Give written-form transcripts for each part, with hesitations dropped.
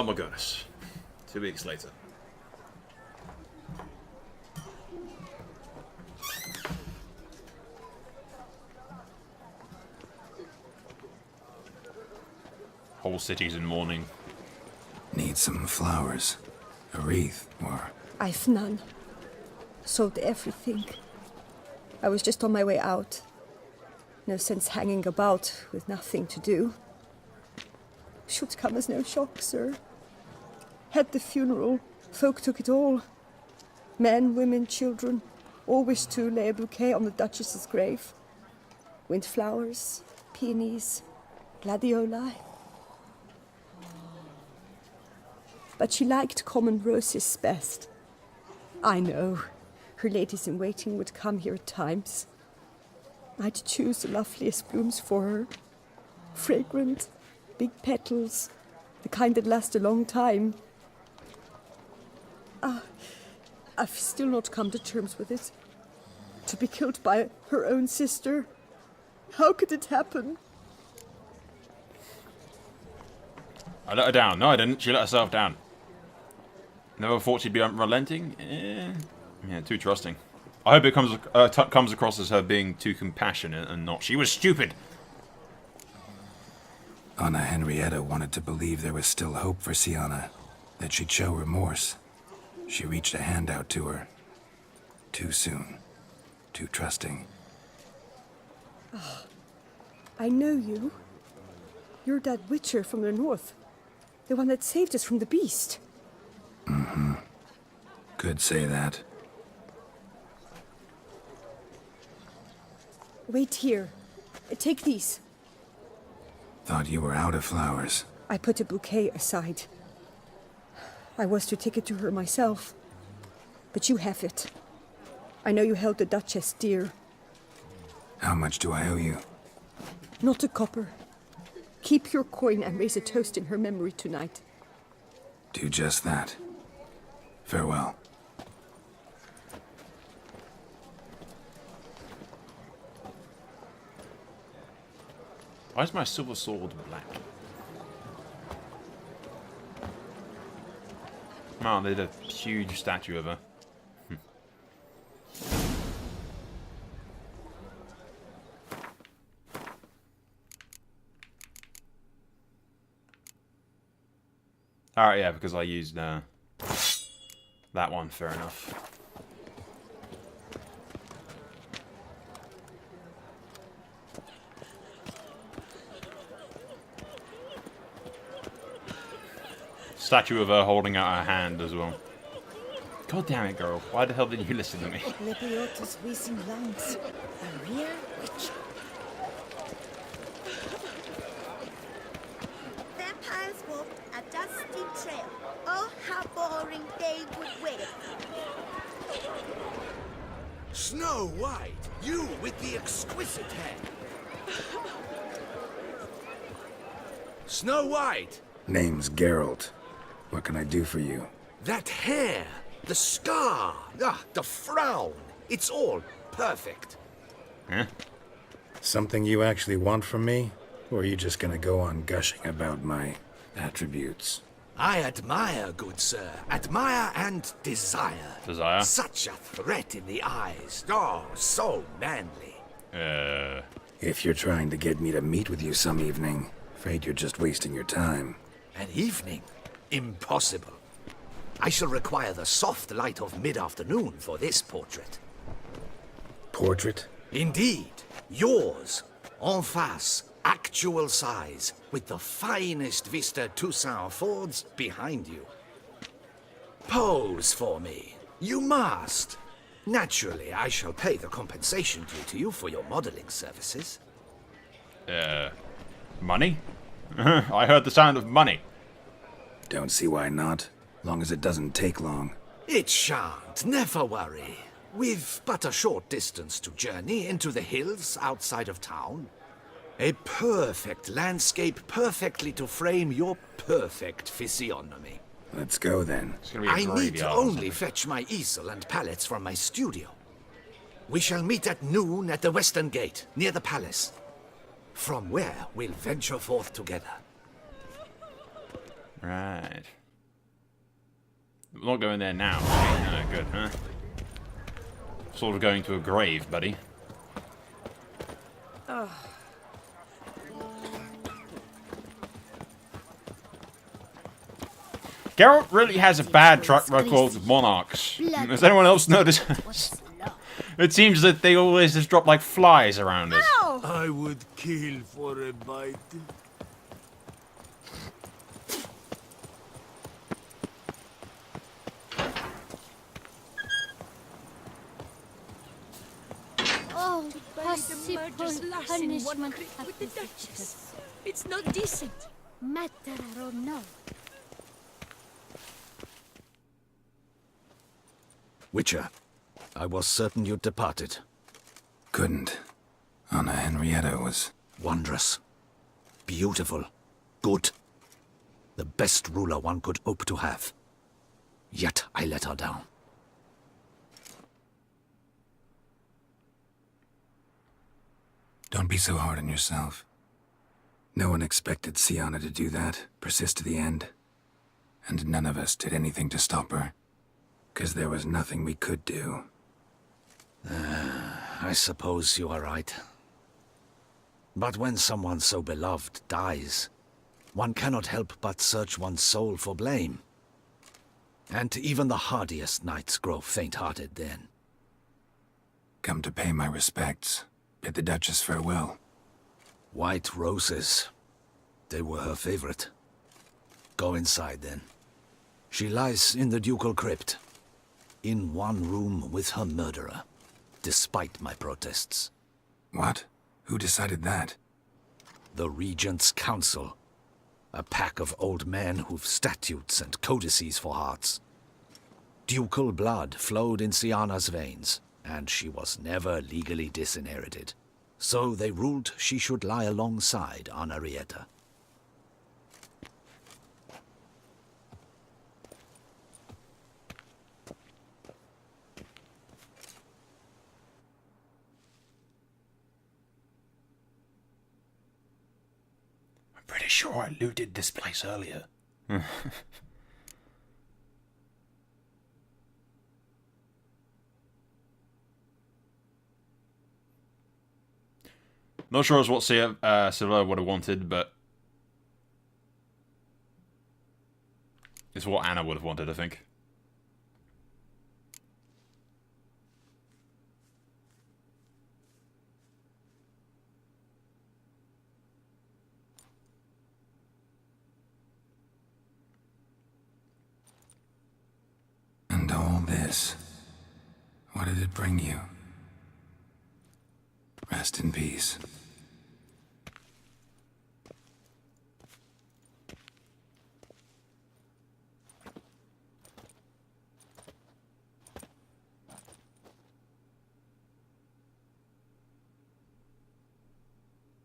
Oh my goodness. 2 weeks later. Whole city's in mourning. Need some flowers. A wreath, or... I've none. Sold everything. I was just on my way out. No sense hanging about with nothing to do. Should come as no shock, sir. Had the funeral. Folk took it all. Men, women, children. All wished to lay a bouquet on the Duchess's grave. Windflowers, peonies, gladioli. But she liked common roses best. I know. Her ladies-in-waiting would come here at times. I'd choose the loveliest blooms for her. Fragrant, big petals, the kind that last a long time. I've still not come to terms with it. To be killed by her own sister. How could it happen? I let her down. No, I didn't. She let herself down. Never thought she'd be unrelenting? Yeah, too trusting. I hope it comes across as her being too compassionate and not she was stupid. Anna Henrietta wanted to believe there was still hope for Sienna, that she'd show remorse. She reached a hand out to her. Too soon. Too trusting. Oh, I know you. You're that witcher from the north. The one that saved us from the beast. Mm-hmm. Could say that. Wait here. Take these. Thought you were out of flowers. I put a bouquet aside. I was to take it to her myself. But you have it. I know you held the Duchess dear. How much do I owe you? Not a copper. Keep your coin and raise a toast in her memory tonight. Do just that. Farewell. Why is my silver sword black? Oh, they did a huge statue of her. Alright, yeah, because I used that one, fair enough. Statue of her holding out her hand as well. God damn it, girl. Why the hell did you listen to me? Lebiota's wheezing lungs. A real witch. Vampires walked a dusty trail. Oh, how boring they would wait. Snow White, you with the exquisite hair. Snow White! Name's Geralt. What can I do for you? That hair, the scar, the frown. It's all perfect. Huh? Something you actually want from me? Or are you just gonna go on gushing about my attributes? I admire, good sir. Admire and desire. Desire? Such a threat in the eyes. Oh, so manly. If you're trying to get me to meet with you some evening, afraid you're just wasting your time. An evening? Impossible. I shall require the soft light of mid-afternoon for this portrait. Portrait? Indeed. Yours. En face. Actual size. With the finest Vista Toussaint Fords behind you. Pose for me. You must. Naturally, I shall pay the compensation due to you for your modeling services. Money? I heard the sound of money. Don't see why not. Long as it doesn't take long. It shan't, never worry. We've but a short distance to journey into the hills outside of town. A perfect landscape perfectly to frame your perfect physiognomy. Let's go then. I need to only fetch my easel and palettes from my studio. We shall meet at noon at the western gate, near the palace. From where we'll venture forth together. Right. I'm not going there now. No, good, huh? Sort of going to a grave, buddy. Geralt really has a bad track record with monarchs. Has anyone else noticed? It seems that they always just drop like flies around us. I would kill for a bite. Oh, Possible punishment with the Duchess. It's not decent. matter or no. Witcher, I was certain you'd departed. Couldn't. Anna Henrietta was... Wondrous. Beautiful. Good. The best ruler one could hope to have. Yet I let her down. Don't be so hard on yourself. No one expected Sienna to do that, persist to the end. And none of us did anything to stop her. 'Cause there was nothing we could do. I suppose you are right. But when someone so beloved dies, one cannot help but search one's soul for blame. And even the hardiest knights grow faint-hearted then. Come to pay my respects. Bid the Duchess farewell. White roses. They were her favorite. Go inside then. She lies in the ducal crypt. In one room with her murderer. Despite my protests. What? Who decided that? The Regent's Council. A pack of old men who've statutes and codices for hearts. Ducal blood flowed in Sienna's veins, and she was never legally disinherited. So they ruled she should lie alongside Anna Henrietta. Pretty sure I looted this place earlier. Not sure as what Sylva would have wanted, but it's what Anna would have wanted, I think. And all this, what did it bring you? Rest in peace.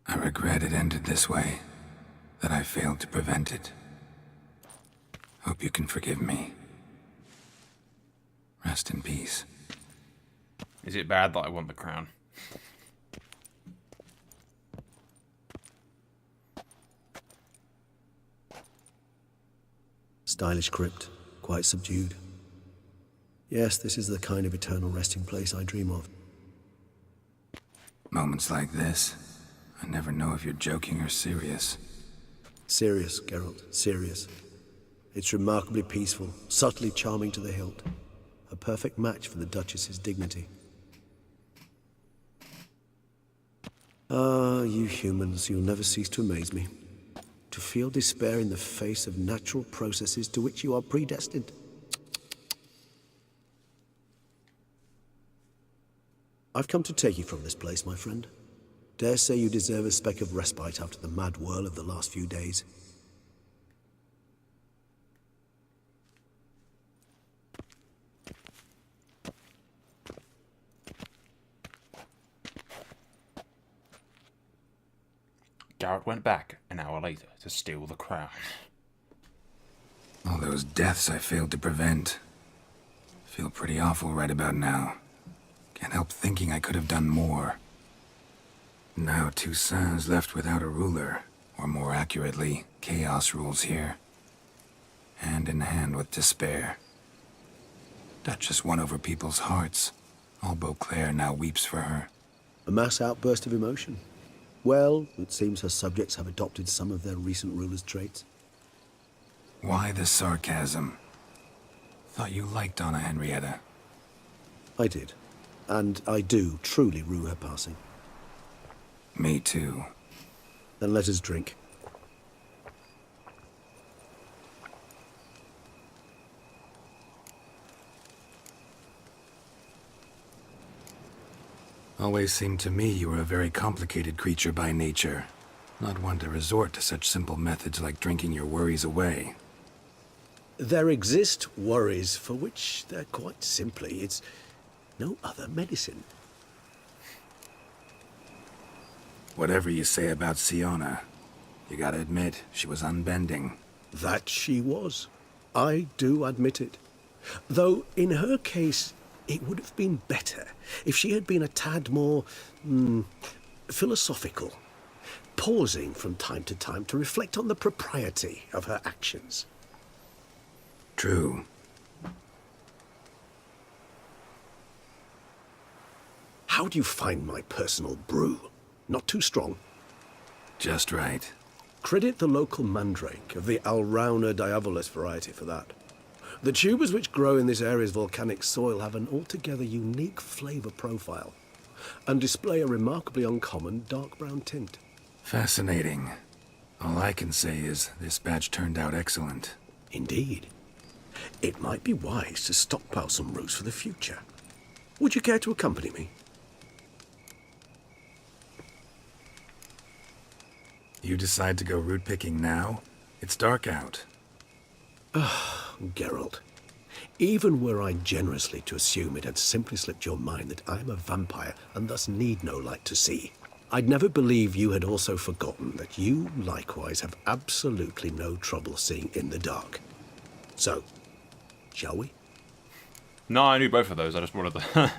I regret it ended this way, that I failed to prevent it. Hope you can forgive me. Rest in peace. Is it bad that I want the crown? Stylish crypt, quite subdued. Yes, this is the kind of eternal resting place I dream of. Moments like this, I never know if you're joking or serious. Serious, Geralt, serious. It's remarkably peaceful, subtly charming to the hilt. A perfect match for the Duchess's dignity. Ah, you humans, you'll never cease to amaze me. To feel despair in the face of natural processes to which you are predestined. I've come to take you from this place, my friend. Dare say you deserve a speck of respite after the mad whirl of the last few days. Geralt went back an hour later to steal the crown. All those deaths I failed to prevent. Feel pretty awful right about now. Can't help thinking I could have done more. Now Toussaint's left without a ruler, or more accurately, chaos rules here. hand in hand with despair. Duchess won over people's hearts. All Beauclair now weeps for her. A mass outburst of emotion. Well, it seems her subjects have adopted some of their recent ruler's traits. Why the sarcasm? Thought you liked Donna Henrietta. I did. And I do truly rue her passing. Me too. Then let us drink. Always seemed to me you were a very complicated creature by nature. Not one to resort to such simple methods like drinking your worries away. There exist worries for which they're quite simply, it's no other medicine. Whatever you say about Siona, you gotta admit, she was unbending. That she was. I do admit it. Though, in her case, it would have been better if she had been a tad more philosophical, pausing from time to time to reflect on the propriety of her actions. True. How do you find my personal brew? Not too strong? Just right. Credit the local mandrake of the Alrauna diabolus variety for that. The tubers which grow in this area's volcanic soil have an altogether unique flavour profile and display a remarkably uncommon dark brown tint. Fascinating. All I can say is this batch turned out excellent. Indeed. It might be wise to stockpile some roots for the future. Would you care to accompany me? You decide to go root picking now? It's dark out. Geralt, even were I generously to assume it had simply slipped your mind that I am a vampire and thus need no light to see, I'd never believe you had also forgotten that you likewise have absolutely no trouble seeing in the dark. So, shall we? No, I knew both of those. I just wanted to...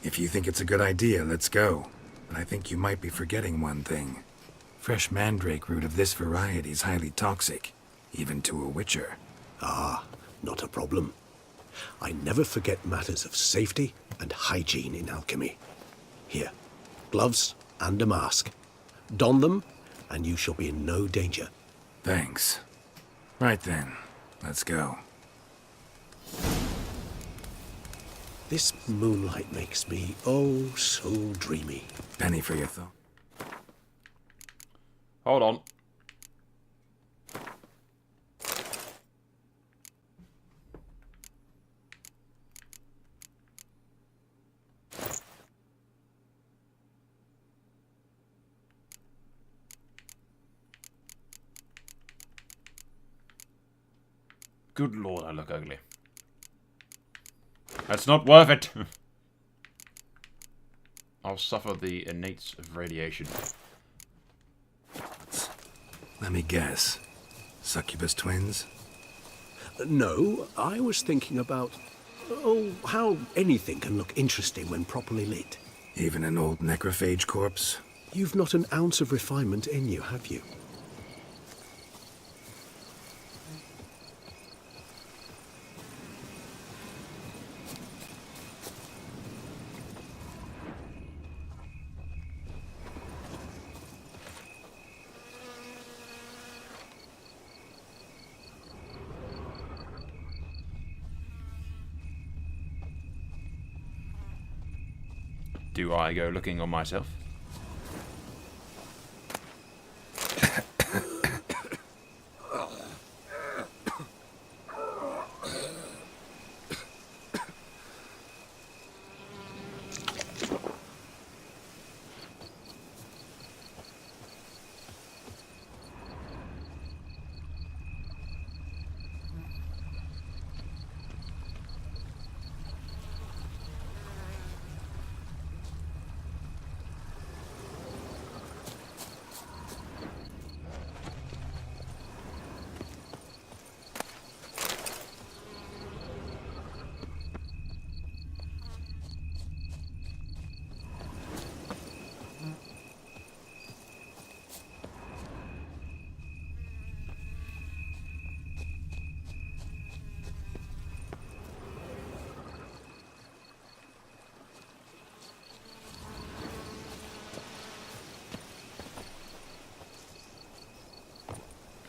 If you think it's a good idea, let's go. But I think you might be forgetting one thing. Fresh mandrake root of this variety is highly toxic, even to a witcher. Ah, not a problem. I never forget matters of safety and hygiene in alchemy. Here, gloves and a mask. Don them, and you shall be in no danger. Thanks. Right then, let's go. This moonlight makes me, oh, so dreamy. Penny for your thought. Hold on. Good lord, I look ugly. That's not worth it. I'll suffer the innates of radiation. Let me guess. Succubus twins? No, I was thinking about, oh, how anything can look interesting when properly lit. Even an old necrophage corpse? You've not an ounce of refinement in you, have you? Do I go looking on myself?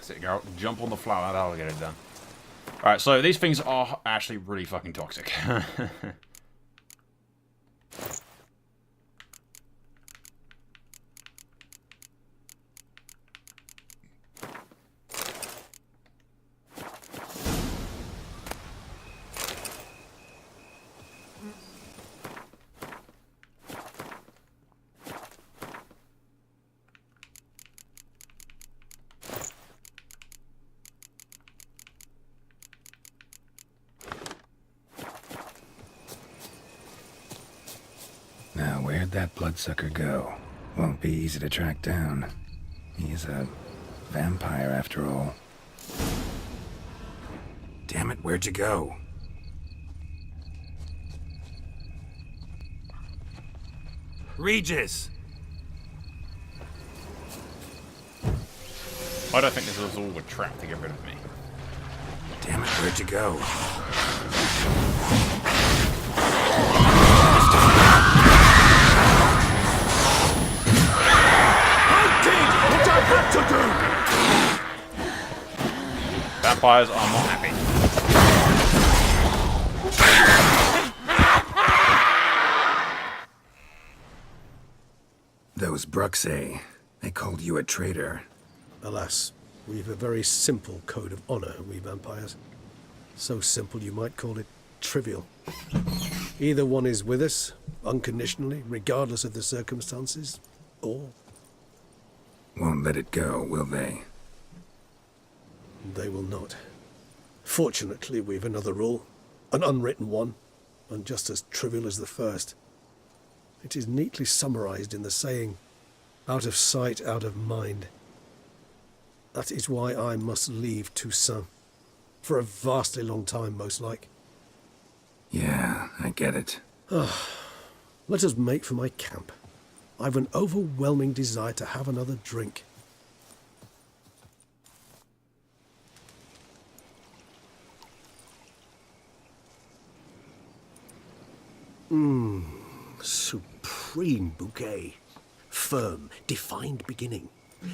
That's it, girl. Jump on the flower. That'll get it done. Alright, so these things are actually really fucking toxic. Now, where'd that bloodsucker go? Won't be easy to track down. He's a vampire, after all. Damn it, where'd you go? Regis! I don't think this was all a trap to get rid of me. Damn it, where'd you go? Vampires are not happy. Those Bruxae, they called you a traitor. Alas, we've a very simple code of honor, we vampires. So simple you might call it trivial. Either one is with us, unconditionally, regardless of the circumstances, or Won't let it go, will they? they will not. Fortunately, we've another rule, an unwritten one, and just as trivial as the first. It is neatly summarized in the saying, out of sight, out of mind. That is why I must leave Toussaint. For a vastly long time, most like. Yeah, I get it. Let us make for my camp. I've an overwhelming desire to have another drink. Supreme bouquet. Firm, defined beginning,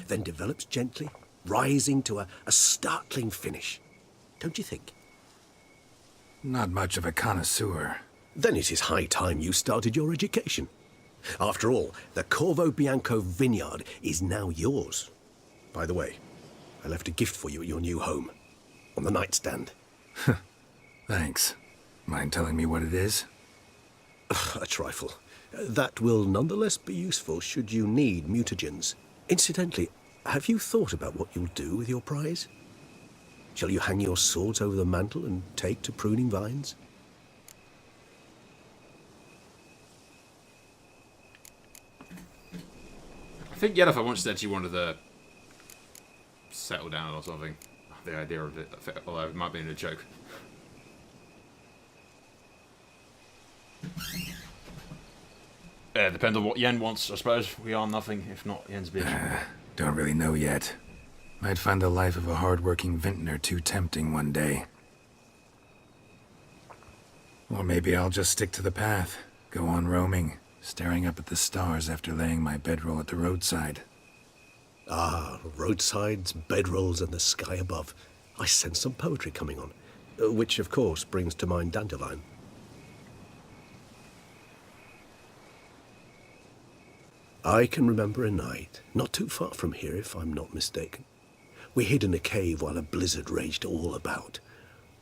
then develops gently, rising to a startling finish. Don't you think? Not much of a connoisseur. Then it is high time you started your education. After all, the Corvo Bianco vineyard is now yours. By the way, I left a gift for you at your new home. On the nightstand. Thanks. Mind telling me what it is? A trifle. That will nonetheless be useful should you need mutagens. Incidentally, have you thought about what you'll do with your prize? Shall you hang your swords over the mantle and take to pruning vines? I think Yennefer once said she wanted to settle down or something. The idea of it, although it might be a joke. Depends on what Yen wants, I suppose. We are nothing if not Yen's bitch. Don't really know yet. Might find the life of a hard-working vintner too tempting one day. Or maybe I'll just stick to the path, go on roaming, staring up at the stars after laying my bedroll at the roadside. Ah, roadsides, bedrolls, and the sky above. I sense some poetry coming on, which, of course, brings to mind Dandelion. I can remember a night, not too far from here if I'm not mistaken. We hid in a cave while a blizzard raged all about.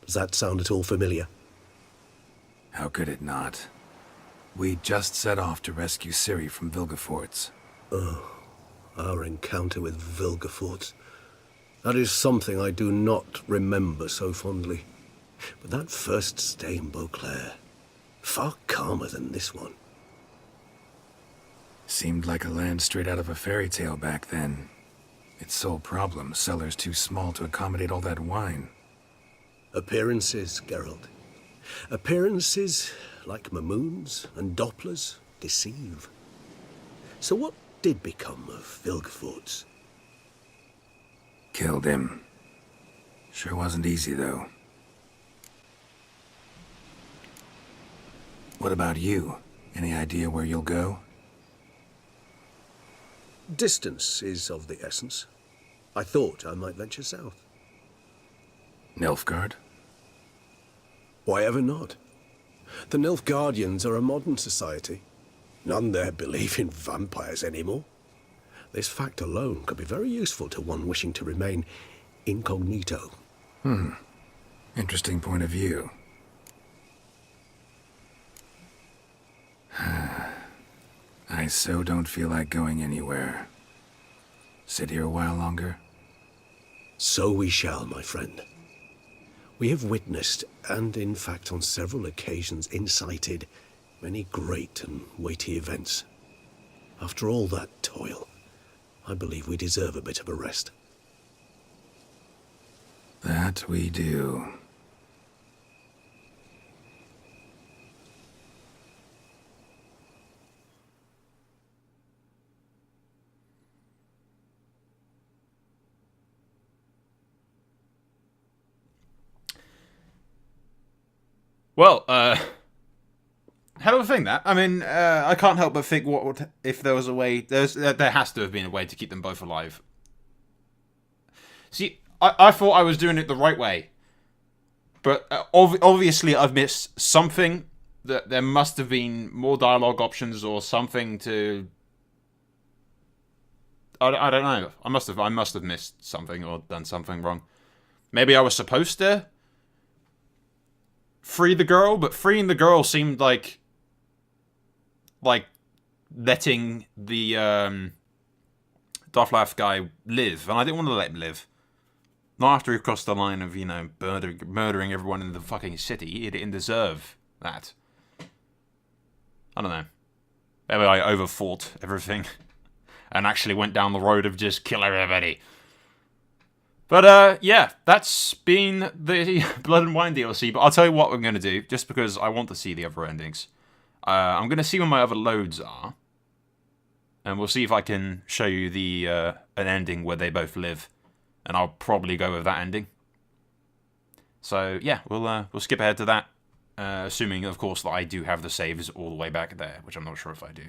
Does that sound at all familiar? How could it not? We just set off to rescue Ciri from Vilgefortz. Our encounter with Vilgefortz. That is something I do not remember so fondly. But that first stay in Beauclair, far calmer than this one. Seemed like a land straight out of a fairy tale back then. Its sole problem, cellars too small to accommodate all that wine. Appearances, Geralt. Appearances, like Mamoons and Dopplers, deceive. So what did become of Vilgefortz? Killed him. Sure wasn't easy, though. What about you? Any idea where you'll go? Distance is of the essence. I thought I might venture south. Nilfgaard? Why ever not? The Nilfgaardians are a modern society. None there believe in vampires anymore. This fact alone could be very useful to one wishing to remain incognito. Interesting point of view. I so don't feel like going anywhere. Sit here a while longer? So we shall, my friend. We have witnessed, and in fact on several occasions incited, many great and weighty events. After all that toil, I believe we deserve a bit of a rest. That we do. Well, hell of a thing that. I mean, I can't help but think, what would, if there was a way? There has to have been a way to keep them both alive. See, I thought I was doing it the right way, but obviously I've missed something. That there must have been more dialogue options or something to. I don't know. I must have missed something or done something wrong. Maybe I was supposed to free the girl, but freeing the girl seemed like letting the Dothraki guy live, and I didn't want to let him live. Not after he crossed the line of, you know, murdering everyone in the fucking city. He didn't deserve that. I don't know. Maybe I overthought everything and actually went down the road of just kill everybody. But, yeah, that's been the Blood and Wine DLC. But I'll tell you what I'm going to do, just because I want to see the other endings. I'm going to see where my other loads are. And we'll see if I can show you the an ending where they both live. And I'll probably go with that ending. So, yeah, we'll skip ahead to that. Assuming, of course, that I do have the saves all the way back there, which I'm not sure if I do.